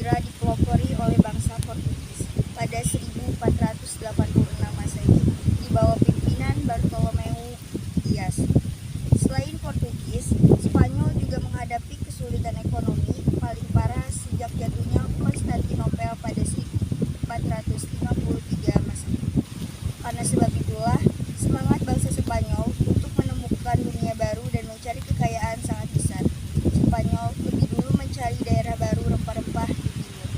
samudera dipelopori oleh bangsa Portugis pada 1486 Masehi di bawah pimpinan Bartolomeu Dias. Selain Portugis, Spanyol juga menghadapi kesulitan ekonomi paling parah sejak jatuhnya Konstantinopel pada 1453 Masehi. Karena sebab itulah, semangat bangsa Spanyol untuk menemukan dunia baru dan mencari kekayaan sangat besar. Spanyol lebih dulu mencari daerah baru rempah-rempah di timur.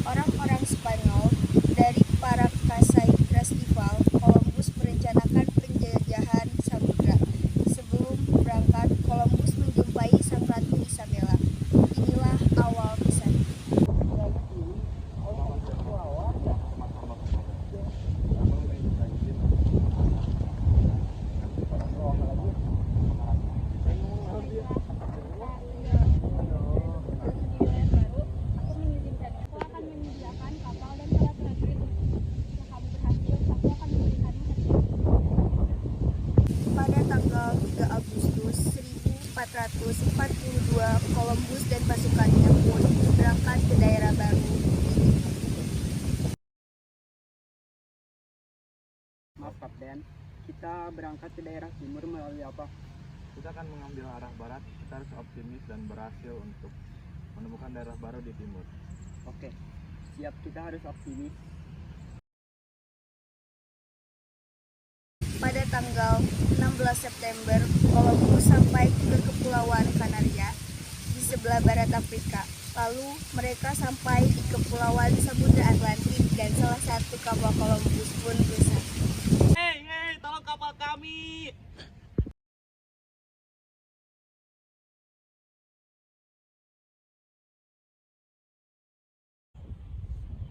Orang-orang Spanyol dari Paracasai Festival, Columbus merencanakan penjajahan samudra. Sebelum berangkat, Columbus menjumpai Sang Ratu Isabella. Inilah awal kisahnya. Pada tanggal 3 Agustus 1442, Columbus dan pasukannya pun berangkat ke daerah baru. Maaf Kapten, kita berangkat ke daerah timur melalui apa? Kita akan mengambil arah barat. Kita harus optimis dan berhasil untuk menemukan daerah baru di timur. Oke, siap, kita harus optimis. Pada tanggal 16 September, Columbus sampai ke Kepulauan Kanaria di sebelah barat Afrika. Lalu mereka sampai di Kepulauan Samudra Atlantik dan salah satu kapal Columbus pun rusak. Hei, tolong kapal kami!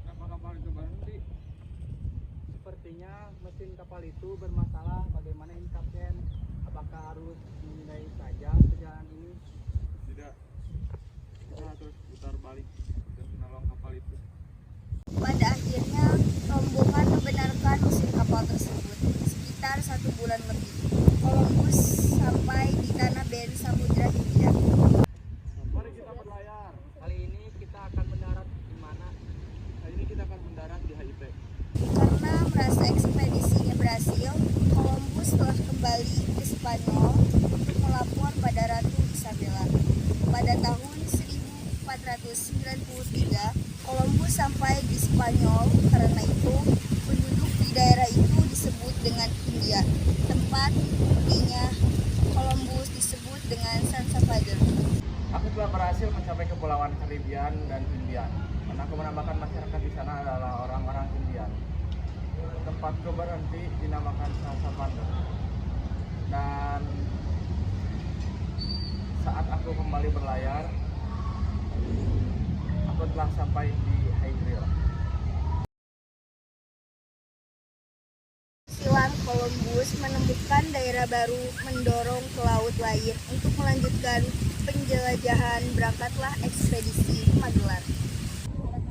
Kenapa kapal itu berhenti? Sepertinya mesin kapal itu bermasalah. Bagaimana ini Kapten? Apakah harus memindai saja perjalanan ini? Tidak. Kita harus putar balik dan menolong kapal itu. Pada akhirnya, rombongan membenarkan mesin kapal tersebut. Sekitar 1 bulan lebih, Columbus sampai di tanah beri Samudra Hindia. Mari kita berlayar. Kali ini kita akan mendarat di mana? Kali ini kita akan mendarat di HIP. Karena merasa ekspedisinya berhasil, Columbus telah kembali ke Spanyol untuk melapor pada Ratu Isabella. Pada tahun 1493, Columbus sampai di Spanyol. Karena itu, penduduk di daerah itu disebut dengan India. Tempat buktinya Columbus disebut dengan San Salvador. Aku telah berhasil mencapai Kepulauan Karibian dan Indian. Dan aku menambahkan masyarakat di sana adalah orang-orang Indian. Tempatku berhenti dinamakan San Salvador. Dan saat aku kembali berlayar, aku telah sampai di Hydril. Silang Columbus menemukan daerah baru mendorong ke laut lain untuk melanjutkan penjelajahan. Berangkatlah ekspedisi Magellan.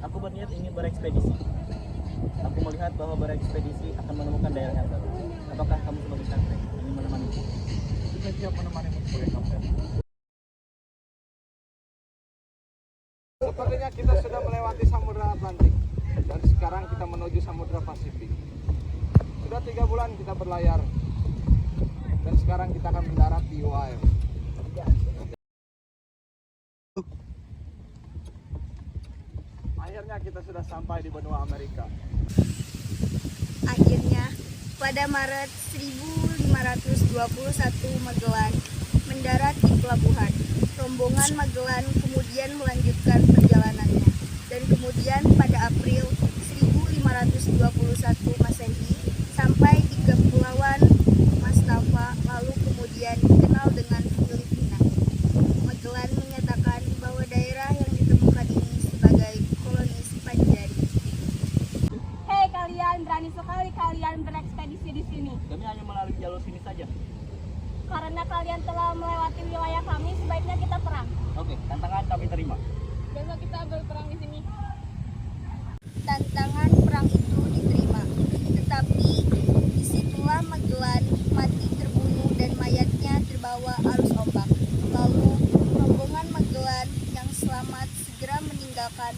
Aku berniat ingin berekspedisi. Aku melihat bahwa berekspedisi akan menemukan daerah yang baru. Apakah kamu sebagai kapten ingin menemaniku? Kita siap menemanimu sebagai kapten. Sepertinya kita sudah melewati Samudra Atlantik dan sekarang kita menuju Samudra Pasifik. Sudah 3 bulan kita berlayar dan sekarang kita akan mendarat di Ohio. Akhirnya kita sudah sampai di benua Amerika. Akhirnya, pada Maret 1521, Magellan mendarat di pelabuhan. Rombongan Magellan kemudian melanjutkan perjalanannya. Dan kemudian pada April 1521 Masehi sampai di Kepulauan Mastava, lalu kemudian dikenal dengan Filipina. Magellan menyatakan bahwa daerah yang ditemukan ini sebagai koloni Spanjari. Hei kalian, berani sekali kalian berekspedisi di sini. Kami hanya melalui jalur sini saja. Karena kalian telah melewati wilayah kami, sebaiknya kita perang. Oke, tantangan kami terima. Besok kita berperang di sini. Tantangan perang itu diterima, tetapi disitulah Magellan mati terbunuh dan mayatnya terbawa arus ombak. Lalu rombongan Magellan yang selamat segera meninggalkan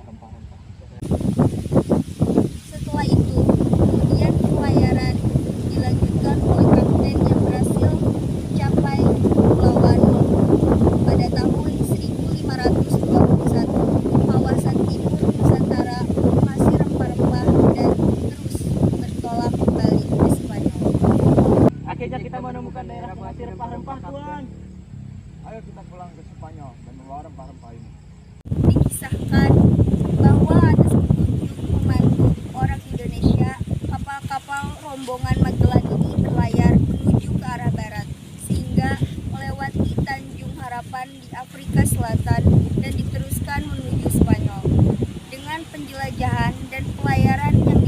rempah-rempah. Setelah itu, kemudian pelayaran dilanjutkan oleh kapten yang berhasil mencapai Kepulauan Molucca. Pada tahun 1521, kawasan timur Nusantara masih rempah-rempah dan terus bertolak balik ke Spanyol. Akhirnya kita menemukan daerah penghasil rempah-rempah, Tuan. Ayo kita pulang ke Spanyol dan membawa rempah-rempah ini. Dikisahkan bahwa atas petunjuk pemandu orang Indonesia, kapal-kapal rombongan Magellan ini berlayar menuju ke arah barat, sehingga melewati Tanjung Harapan di Afrika Selatan dan diteruskan menuju Spanyol. Dengan penjelajahan dan pelayaran yang